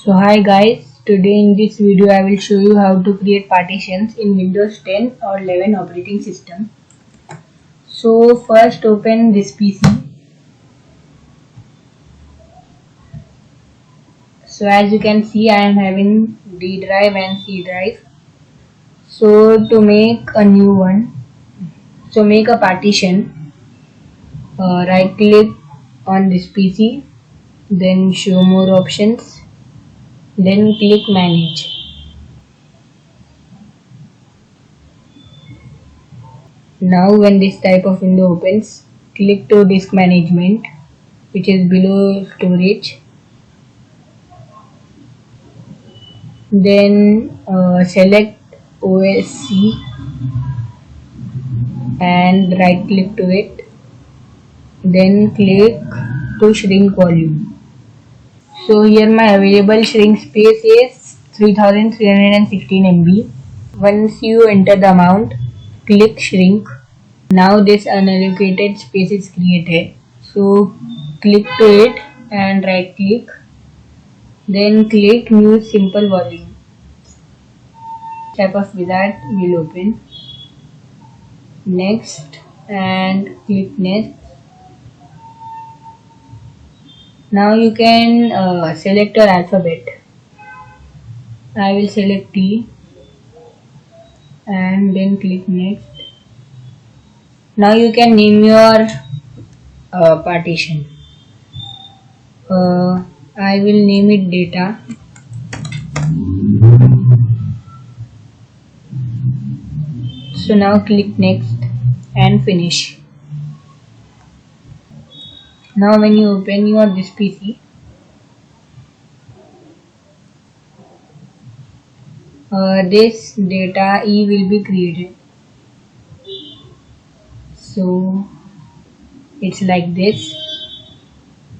So hi guys, today in this video I will show you how to create partitions in Windows 10 or 11 operating system. So first open this PC. So as you can see I am having D drive and C drive. So to make a new one, so make a partition, right click on this PC, then show more options, then click manage. Now when this type of window opens, click to disk management, which is below storage. Then select OSC and right click to it. Then click to shrink volume. So here my available shrink space is 3316 MB. Once you enter the amount, click shrink. Now this unallocated space is created. So click to it and right click. Then click new simple volume. Type of wizard will open. Next and click next. Now you can select your alphabet. I will select T and then click next. Now you can name your partition. I will name it data. So now click next and finish. Now when you open your this PC, this data E will be created. So it's like this,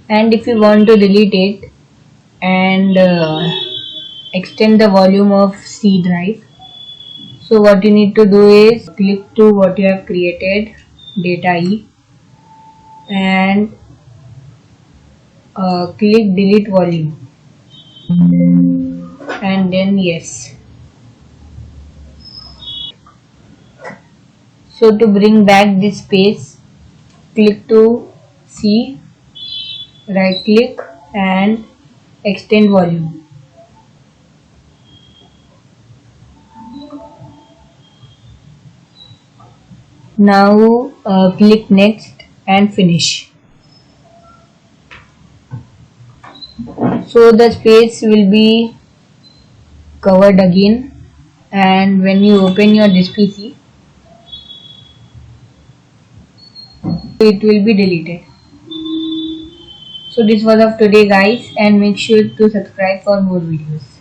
and if you want to delete it and extend the volume of C drive, so what you need to do is click to what you have created, data E, and click delete volume and then yes. So to bring back this space, click to C, right click and extend volume. Now click next and finish. So the space will be covered again, and when you open your this PC, it will be deleted. So this was of today guys, and make sure to subscribe for more videos.